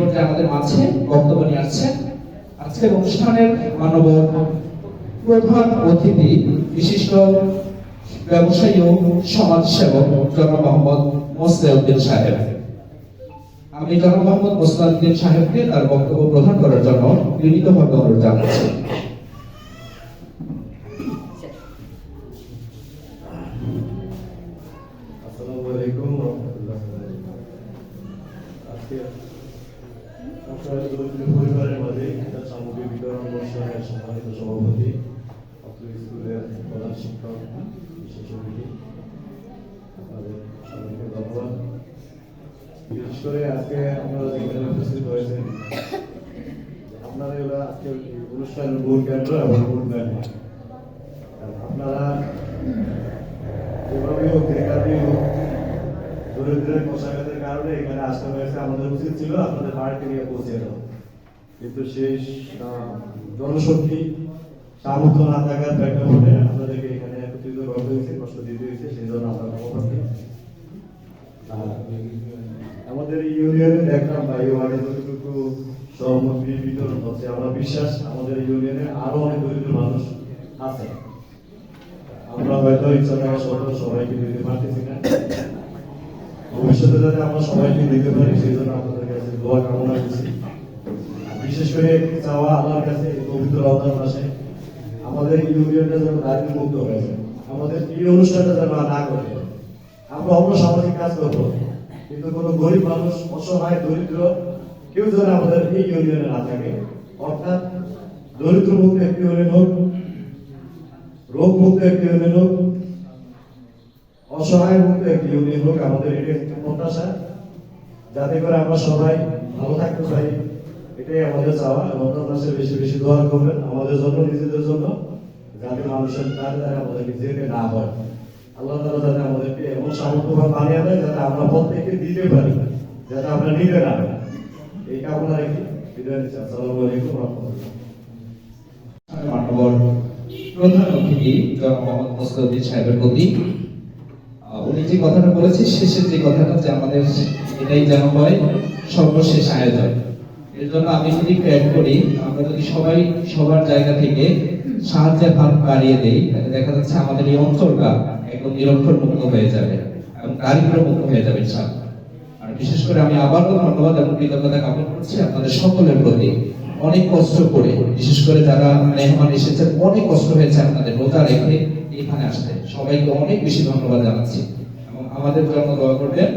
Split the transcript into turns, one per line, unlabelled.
পর্যায়ে আমাদের মাঝে বক্তব্য নিয়ে আসছেন আজকের অনুষ্ঠানের মাননীয় প্রধান অতিথি বিশিষ্ট ব্যবসায়ী ও সমাজসেবক জনাব মোহাম্মদ মোসলেউদ্দিন সাহেব। আমি জনাব মোহাম্মদ মোসলেউদ্দিন সাহেবকে তার বক্তব্য প্রদান করার জন্য বিনীতভাবে অনুরোধ জানাচ্ছি।
আসসালামু আলাইকুম ওয়া রাহমাতুল্লাহি ওয়া বারাকাতুহু। আজকে পরিবারের মাঝে একটা সামগ্রী বিতরণ অনুষ্ঠানের সম্মানিত সভাপতি, অত্র স্কুলের প্রধান শিক্ষক, বিশেষ অতিথি, আপনাদের সবাইকে ধন্যবাদ। বিশেষ করে আজকে আপনারা যেখানে উপস্থিত হয়েছেন, আপনারা হলো আজকের অনুষ্ঠানের মূল কেন্দ্র এবং মূল ম্যান। আপনারা যেভাবেই হোক যেখানেই হোক দরিদ্রের পোশাকের কারণে এখানে আসতে হয়েছে, আমাদের উচিত ছিল আপনাদের বাড়িতে নিয়ে পৌঁছে দেওয়া, কিন্তু সেই জনশক্তি সামর্থ্য না থাকার প্রেক্ষাপটে আপনাদেরকে এখানে একত্রিত করতে হয়েছে, কষ্ট দিতে হয়েছে, সেই জন্য আমরা ক্ষমা প্রার্থী। আমাদের ইউনিয়নে দেখলাম বা এই ওয়ার্ডে যতটুকু সামগ্রী বিতরণ হচ্ছে, আমরা বিশ্বাস আমাদের ইউনিয়নে আরো অনেক দরিদ্র মানুষ আছে। আমরা হয়তো ইচ্ছা থাকা সত্ত্বেও সবাইকে দিতে পারতেছি না, ভবিষ্যতে যাতে আমরা সবাইকে দিতে পারি সেই জন্য আপনাদের কাছে দোয়া কামনা করছি। বিশেষ করে একটি চাওয়া আল্লাহর কাছে, এই পবিত্র রমজান মাসে আমাদের ইউনিয়নটা যেন দারিদ্র মুক্ত হয়ে যায়, আমাদের এই অনুষ্ঠানটা যেন না করে। আমরা অন্য সামাজিক কাজ করবো, কিন্তু কোনো গরিব মানুষ, অসহায়, দরিদ্র কেউ যেন আমাদের এই ইউনিয়নে না থাকে। অর্থাৎ দরিদ্র মুক্ত একটি ইউনিয়ন হোক, রোগ মুক্ত একটি ইউনিয়ন হোক, অসহায় মুক্ত একটি ইউনিয়ন হোক, আমাদের এটাই প্রত্যাশা, যাতে করে আমরা সবাই ভালো থাকতে পারি। এটাই আমাদের চাওয়া। রমজান মাসে বেশি বেশি দোয়া করবেন আমাদের জন্য, নিজেদের জন্য, যাতে মানুষের দ্বারা আমাদেরকে যেতে না হয়। আল্লাহ তাআলা যাতে আমাদেরকে এমন সামর্থ্যবান বানিয়ে দেয় যাতে আমরা প্রত্যেককে দিতে পারি, যাতে আমরা নিতে না পারি। এই কামনা রেখে বিদায় নিচ্ছি। আসসালামু আলাইকুম ওয়া রাহমাতুল্লাহ।
মাননীয় প্রধান অতিথি জনাব মোহাম্মদ মোসলেউদ্দিন সাহেবের প্রতি উনি যে কথাটা বলেছে, শেষের যে কথাটা, যে আমাদের এটাই যেন হয় সর্বশেষ আয়োজন। এর জন্য আমি যদি অ্যাড করি, আমরা যদি সবাই সবার জায়গা থেকে সাহায্যের হাত বাড়িয়ে দেই, তাহলে দেখা যাচ্ছে আমাদের এই অঞ্চলটা একদম নিরক্ষর মুক্ত হয়ে যাবে এবং দারিদ্র মুক্ত হয়ে যাবে ইনশাআল্লাহ। আর বিশেষ করে আমি আবারও ধন্যবাদ এবং কৃতজ্ঞতা জ্ঞাপন করছি আপনাদের সকলের প্রতি। অনেক কষ্ট করে, বিশেষ করে যারা মেহমান এসেছেন, অনেক কষ্ট হয়েছে আপনাদের রোজা রেখে এখানে আসতে। সবাইকে অনেক বেশি ধন্যবাদ জানাচ্ছি এবং আমাদের জন্য দোয়া করবেন।